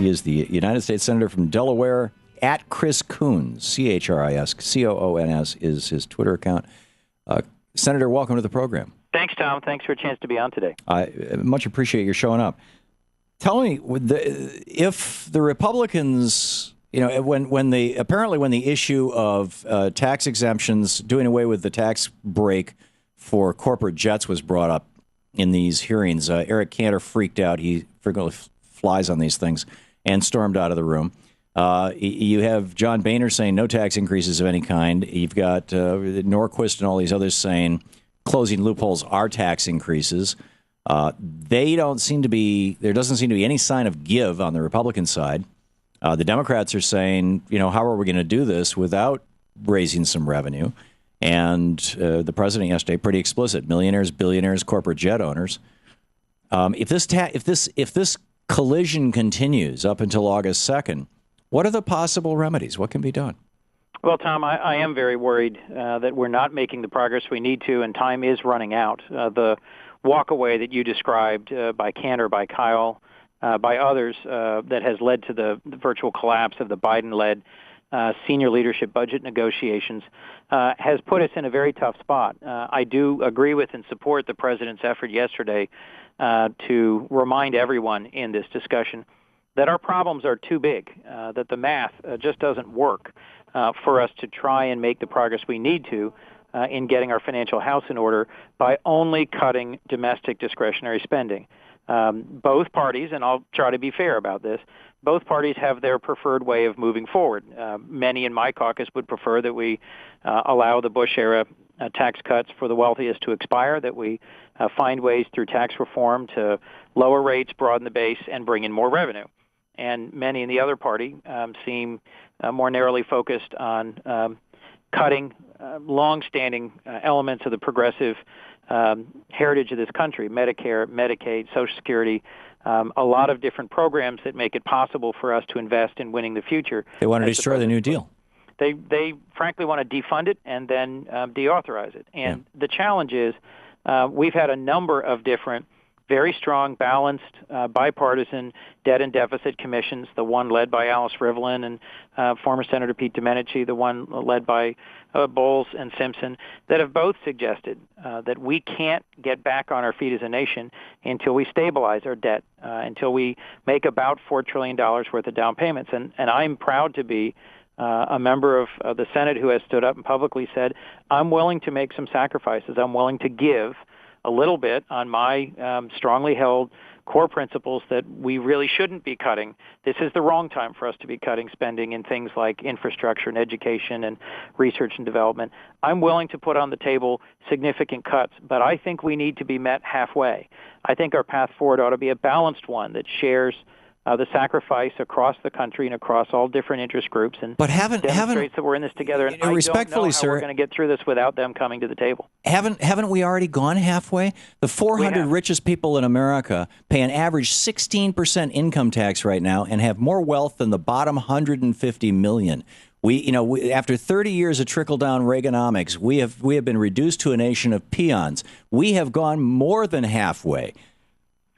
He is the United States Senator from Delaware, at Chris Coons, ChrisCoons is his Twitter account. Senator, welcome to the program. Thanks, Tom. Thanks for a chance to be on today. I much appreciate your showing up. Tell me, if the Republicans, when the issue of tax exemptions, doing away with the tax break for corporate jets was brought up in these hearings, Eric Cantor freaked out. He frequently flies on these things and stormed out of the room. You have John Boehner saying no tax increases of any kind. You've got Norquist and all these others saying closing loopholes are tax increases. There doesn't seem to be any sign of give on the Republican side. The Democrats are saying, how are we going to do this without raising some revenue? And the president yesterday, pretty explicit: millionaires, billionaires, corporate jet owners. If this collision continues up until August 2nd, what are the possible remedies? What can be done? Well, Tom, I am very worried that we're not making the progress we need to, and time is running out. The walkaway that you described by Cantor, by Kyle, by others, that has led to the virtual collapse of the Biden-led senior leadership budget negotiations has put us in a very tough spot. I do agree with and support the president's effort yesterday to remind everyone in this discussion that our problems are too big, that the math just doesn't work for us to try and make the progress we need to in getting our financial house in order by only cutting domestic discretionary spending. Both parties, and I'll try to be fair about this, both parties have their preferred way of moving forward. Many in my caucus would prefer that we allow the Bush-era tax cuts for the wealthiest to expire, that we find ways through tax reform to lower rates, broaden the base, and bring in more revenue. And many in the other party seem more narrowly focused on cutting long-standing elements of the progressive heritage of this country: Medicare, Medicaid, Social Security, a lot of different programs that make it possible for us to invest in winning the future. They want to destroy the New Deal. They frankly want to defund it and then deauthorize it. And the challenge is we've had a number of different very strong, balanced, bipartisan debt and deficit commissions, the one led by Alice Rivlin and former Senator Pete Domenici, the one led by Bowles and Simpson, that have both suggested that we can't get back on our feet as a nation until we stabilize our debt, until we make about $4 trillion worth of down payments. And I'm proud to be a member of the Senate who has stood up and publicly said, I'm willing to make some sacrifices. I'm willing to give a little bit on my strongly held core principles that we really shouldn't be cutting. This is the wrong time for us to be cutting spending in things like infrastructure and education and research and development. I'm willing to put on the table significant cuts, but I think we need to be met halfway. I think our path forward ought to be a balanced one that shares the sacrifice across the country and across all different interest groups, and demonstrates that we're in this together. And I don't know how we're going to get through this without them coming to the table. Haven't we already gone halfway? The 400 richest people in America pay an average 16% income tax right now and have more wealth than the bottom 150 million. After 30 years of trickle-down Reaganomics, we have been reduced to a nation of peons. We have gone more than halfway.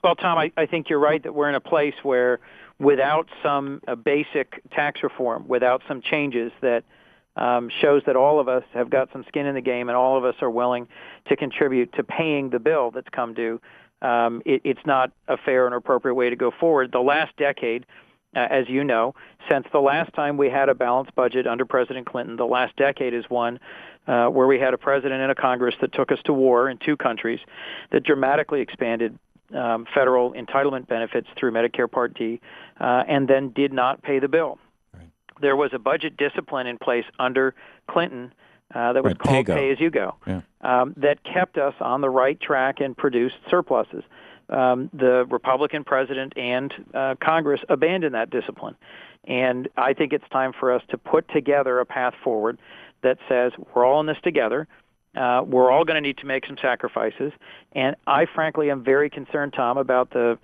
Well, Tom, I think you're right that we're in a place where without some basic tax reform, without some changes that shows that all of us have got some skin in the game and all of us are willing to contribute to paying the bill that's come due, it's not a fair and appropriate way to go forward. The last decade, as you know, since the last time we had a balanced budget under President Clinton, the last decade is one where we had a president and a Congress that took us to war in two countries, that dramatically expanded federal entitlement benefits through Medicare Part D, and then did not pay the bill. Right. There was a budget discipline in place under Clinton that was called Pay As You Go, that kept us on the right track and produced surpluses. The Republican president and Congress abandoned that discipline. And I think it's time for us to put together a path forward that says we're all in this together. We're all going to need to make some sacrifices, and I frankly am very concerned, Tom, about the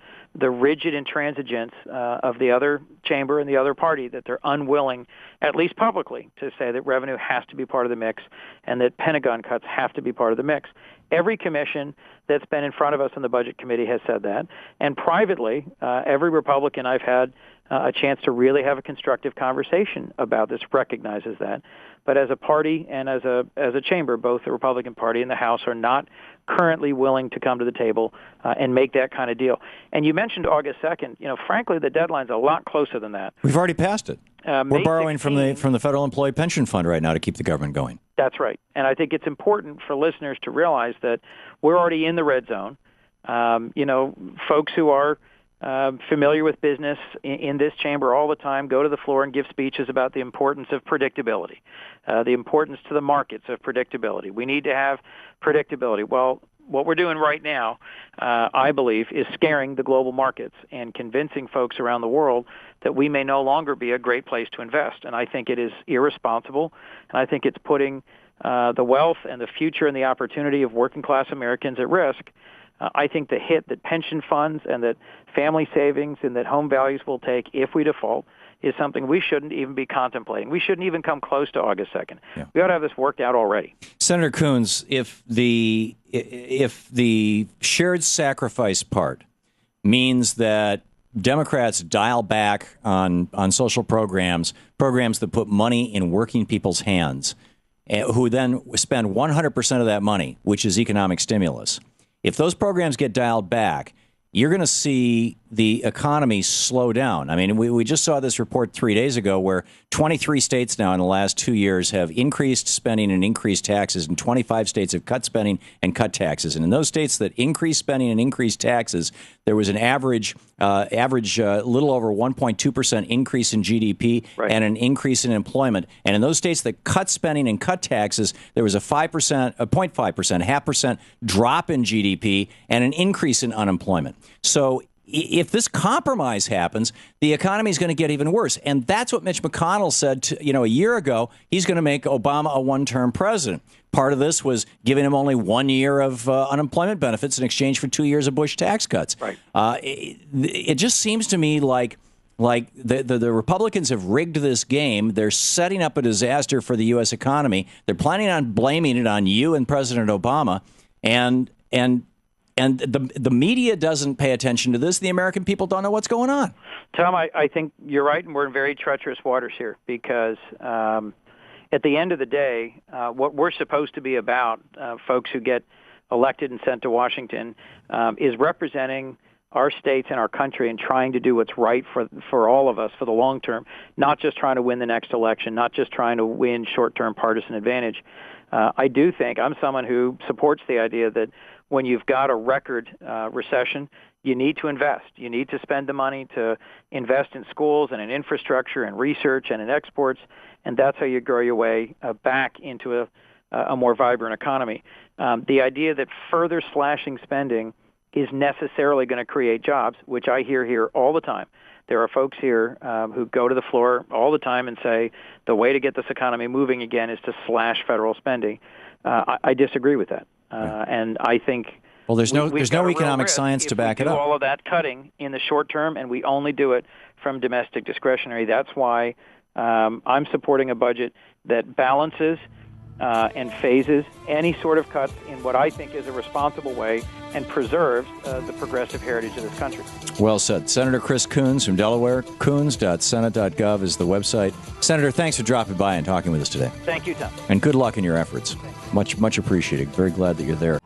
rigid intransigence of the other chamber and the other party, that they're unwilling, at least publicly, to say that revenue has to be part of the mix and that Pentagon cuts have to be part of the mix. Every commission that's been in front of us in the Budget Committee has said that, and privately, every Republican I've had a chance to really have a constructive conversation about this recognizes that. But as a party and as a chamber, both the Republican Party and the House are not currently willing to come to the table and make that kind of deal. And you mentioned August 2nd. Frankly, the deadline's a lot closer than that. We've already passed it. We're borrowing 16, from the Federal Employee Pension Fund right now to keep the government going. That's right. And I think it's important for listeners to realize that we're already in the red zone. Folks who are familiar with business in this chamber all the time go to the floor and give speeches about the importance of predictability, the importance to the markets of predictability. We need to have predictability. Well, what we're doing right now, I believe, is scaring the global markets and convincing folks around the world that we may no longer be a great place to invest. And I think it is irresponsible, and I think it's putting the wealth and the future and the opportunity of working-class Americans at risk. I think the hit that pension funds and that family savings and that home values will take if we default is something we shouldn't even be contemplating. We shouldn't even come close to August 2nd. Yeah. We ought to have this worked out already. Senator Coons, if the shared sacrifice part means that Democrats dial back on social programs that put money in working people's hands, who then spend 100% of that money, which is economic stimulus, if those programs get dialed back, you're going to see the economy slow down. I mean, we just saw this report 3 days ago where 23 states now in the last 2 years have increased spending and increased taxes, and 25 states have cut spending and cut taxes. And in those states that increased spending and increased taxes, there was an average little over 1.2% increase in GDP and an increase in employment. And in those states that cut spending and cut taxes, there was a 0.5%, 0.5% drop in GDP and an increase in unemployment. So if this compromise happens, the economy is going to get even worse. And that's what Mitch McConnell said a year ago. He's going to make Obama a one-term president. Part of this was giving him only 1 year of unemployment benefits in exchange for 2 years of Bush tax cuts. Right. It just seems to me like the Republicans have rigged this game. They're setting up a disaster for the U.S. economy. They're planning on blaming it on you and President Obama. And the media doesn't pay attention to this. The American people don't know what's going on. Tom, I think you're right, and we're in very treacherous waters here because at the end of the day, what we're supposed to be about, folks who get elected and sent to Washington, is representing our states and our country and trying to do what's right for all of us for the long term, not just trying to win the next election, not just trying to win short-term partisan advantage. I do think I'm someone who supports the idea that when you've got a record recession, you need to invest. You need to spend the money to invest in schools and in infrastructure and research and in exports, and that's how you grow your way back into a more vibrant economy. The idea that further slashing spending is necessarily going to create jobs, which I hear here all the time. There are folks here who go to the floor all the time and say the way to get this economy moving again is to slash federal spending. I disagree with that. And I think there's no economic science to back it up. We do all of that cutting in the short term, and we only do it from domestic discretionary. That's why I'm supporting a budget that balances and phases any sort of cuts in what I think is a responsible way and preserves the progressive heritage of this country. Well said. Senator Chris Coons from Delaware. Coons.senate.gov is the website. Senator, thanks for dropping by and talking with us today. Thank you, Tom. And good luck in your efforts. Much appreciated. Very glad that you're there.